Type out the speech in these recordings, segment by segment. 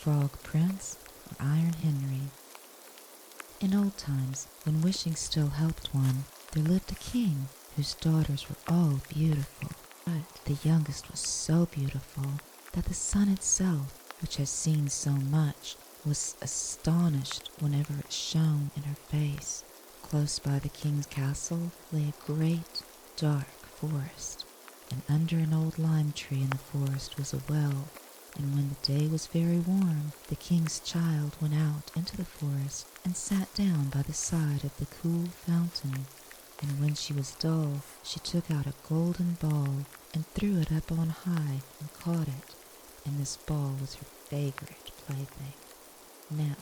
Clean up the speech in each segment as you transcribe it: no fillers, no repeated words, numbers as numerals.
Frog Prince or Iron Henry. In old times, when wishing still helped one, there lived a king whose daughters were all beautiful. But the youngest was so beautiful that the sun itself, which has seen so much, was astonished whenever it shone in her face. Close by the king's castle lay a great, dark forest, and under an old lime tree in the forest was a well. And when the day was very warm, the king's child went out into the forest and sat down by the side of the cool fountain. And when she was dull, she took out a golden ball and threw it up on high and caught it. And this ball was her favorite plaything. Now,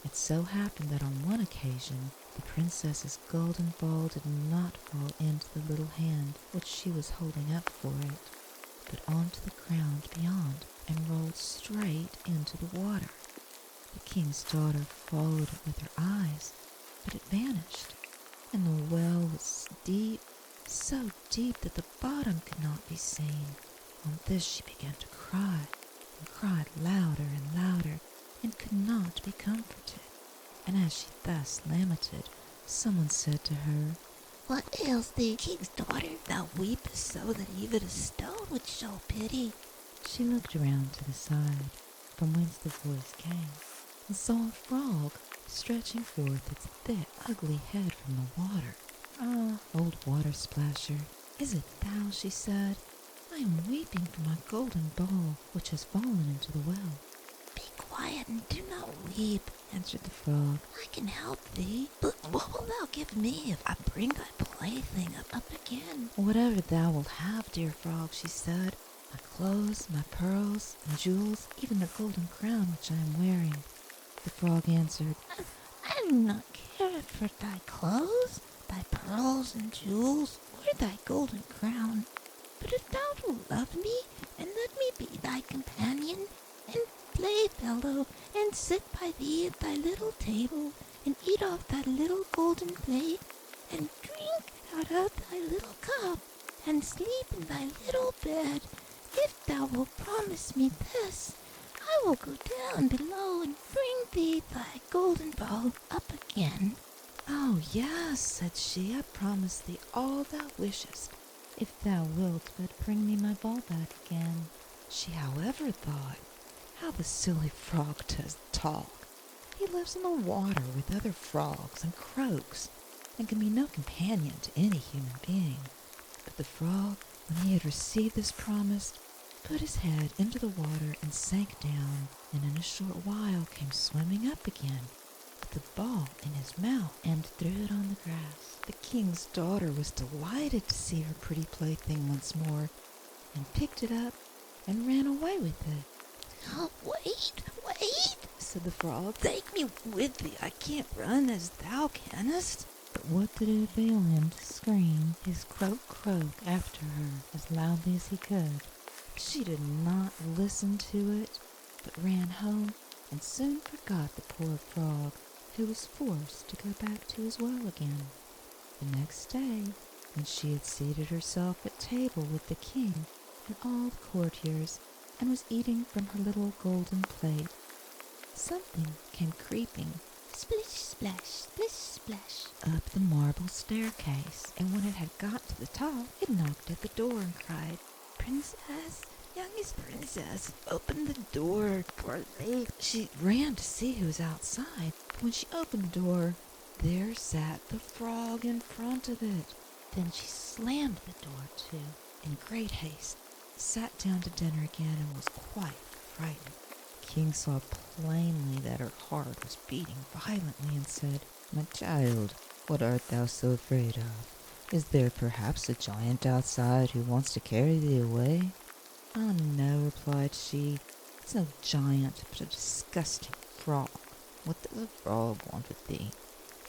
it so happened that on one occasion, the princess's golden ball did not fall into the little hand which she was holding up for it, but onto the ground beyond and rolled straight into the water. The king's daughter followed it with her eyes, but it vanished, and the well was deep, so deep that the bottom could not be seen. On this she began to cry, and cried louder and louder, and could not be comforted. And as she thus lamented, someone said to her, "What ails thee, king's daughter? Thou weepest so that even a stone would show pity." She looked around to the side, from whence the voice came, and saw a frog stretching forth its thick, ugly head from the water. "Ah, old water splasher, is it thou?" she said. "I am weeping for my golden ball, which has fallen into the well." "Be quiet and do not weep," answered the frog. "I can help thee. But what wilt thou give me if I bring thy plaything up again?" "Whatever thou wilt have, dear frog," she said. "My clothes, my pearls and jewels, even the golden crown which I am wearing." The frog answered, "I do not care for thy clothes, thy pearls and jewels, or thy golden crown. But if thou wilt love me, and let me be thy companion and playfellow, and sit by thee at thy little table, and eat off thy little golden plate, and drink out of thy little cup, and sleep in thy little bed, if thou wilt promise me this, I will go down below and bring thee thy golden ball up again." "Oh, yes," said she, "I promise thee all thou wishest, if thou wilt but bring me my ball back again." She, however, thought, "How the silly frog does talk! He lives in the water with other frogs and croaks, and can be no companion to any human being." But the frog, when he had received this promise, put his head into the water and sank down, and in a short while came swimming up again, with the ball in his mouth, and threw it on the grass. The king's daughter was delighted to see her pretty plaything once more, and picked it up and ran away with it. "Oh, wait, said the frog. "take me with thee. I can't run as thou canst." But what did it avail him to scream his croak after her as loudly as he could? She did not listen to it, but ran home and soon forgot the poor frog, who was forced to go back to his well again. The next day, when she had seated herself at table with the king and all the courtiers, and was eating from her little golden plate, something came creeping Splish, splash, splish, splash, up the marble staircase, and when it had got to the top, it knocked at the door and cried, "Princess, youngest princess, open the door for me." She ran to see who was outside, but when she opened the door, there sat the frog in front of it. Then she slammed the door to in great haste, sat down to dinner again, and was quite frightened. The king saw plainly that her heart was beating violently, and said, "My child, what art thou so afraid of? Is there perhaps a giant outside who wants to carry thee away?" "Oh, no," replied she. "It's no giant, but a disgusting frog." "What does a frog want with thee?"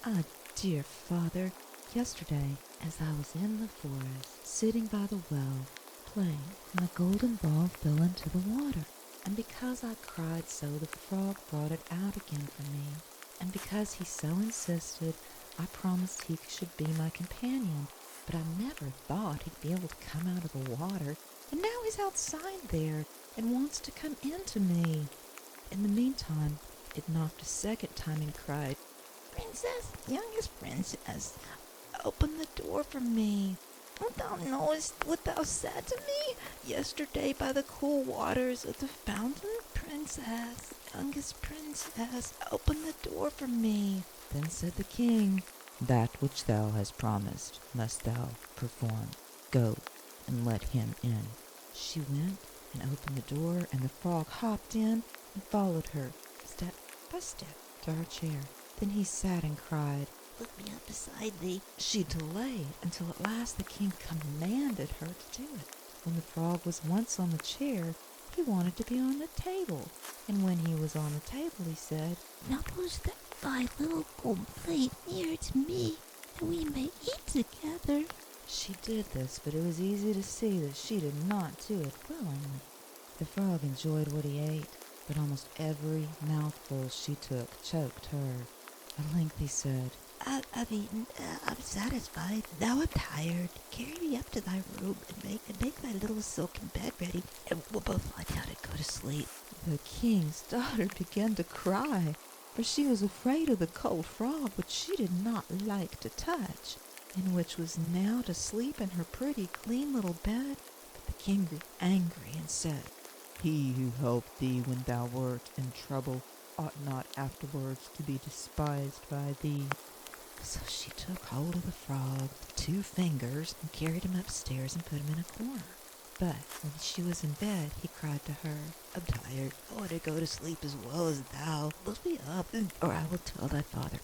"Ah, dear father, yesterday, as I was in the forest, sitting by the well, playing, my golden ball fell into the water, and because I cried so, the frog brought it out again for me, and because he so insisted, I promised he should be my companion, but I never thought he'd be able to come out of the water, and now he's outside there and wants to come into me." In the meantime, it knocked a second time and cried, Princess, youngest princess, open the door for me. Wilt thou knowest what thou said to me yesterday by the cool waters of the fountain? Princess, youngest princess, open the door for me. Then said the king, That which thou hast promised must thou perform. Go and let him in. She went and opened the door, and the frog hopped in and followed her, step by step, to her chair. Then he sat and cried. Lift me up beside thee. She delayed until at last the king commanded her to do it. When the frog was once on the chair, he wanted to be on the table. And when he was on the table, he said, Now push that thy little gold plate near to me, that we may eat together. She did this, but it was easy to see that she did not do it willingly. The frog enjoyed what he ate, but almost every mouthful she took choked her. At length he said, I've eaten. I'm satisfied. Now I'm tired. Carry me up to thy room and make thy little silken bed ready, and we'll both lie down and go to sleep. The king's daughter began to cry, for she was afraid of the cold frog, which she did not like to touch, and which was now to sleep in her pretty, clean little bed. But the king grew angry and said, He who helped thee when thou wert in trouble ought not afterwards to be despised by thee. So she took hold of the frog with 2 fingers and carried him upstairs and put him in a corner. But when she was in bed, he cried to her, I'm tired. I want to go to sleep as well as thou. Lift me up, or I will tell thy father.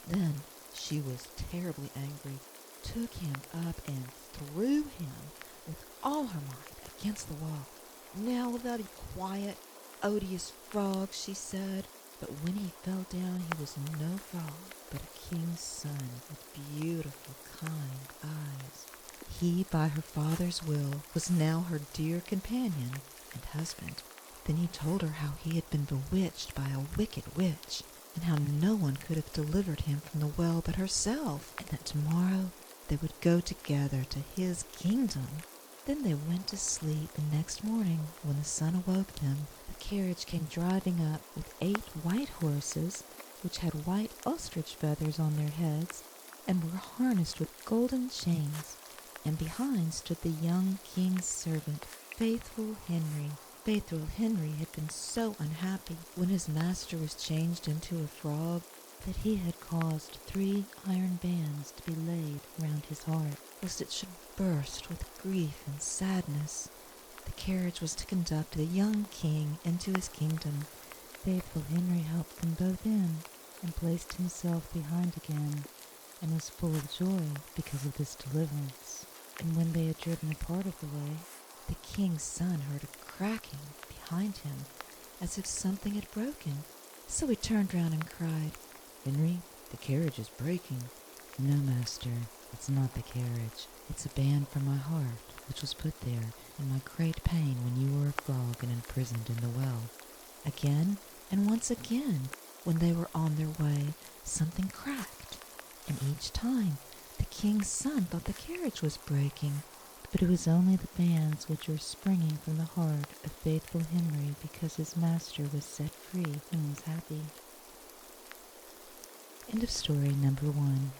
Then she was terribly angry, took him up and threw him with all her might against the wall. Now will thou be quiet, odious frog, she said. But when he fell down, he was no frog, but a king's son with beautiful, kind eyes. He, by her father's will, was now her dear companion and husband. Then he told her how he had been bewitched by a wicked witch, and how no one could have delivered him from the well but herself, and that tomorrow they would go together to his kingdom. Then they went to sleep, and next morning, when the sun awoke them, the carriage came driving up with 8 white horses, which had white ostrich feathers on their heads, and were harnessed with golden chains. And behind stood the young king's servant, Faithful Henry. Faithful Henry had been so unhappy when his master was changed into a frog that he had caused 3 iron bands to be laid round his heart, lest it should burst with grief and sadness. The carriage was to conduct the young king into his kingdom. Faithful Henry helped them both in, and placed himself behind again, and was full of joy because of this deliverance. And when they had driven a part of the way, the king's son heard a cracking behind him, as if something had broken. So he turned round and cried, Henry, the carriage is breaking. No, master, it's not the carriage. It's a band from my heart, which was put there in my great pain when you were a frog and imprisoned in the well. Again, and once again, when they were on their way, something cracked, and each time the king's son thought the carriage was breaking, but it was only the bands which were springing from the heart of Faithful Henry because his master was set free and was happy. End of story number 1.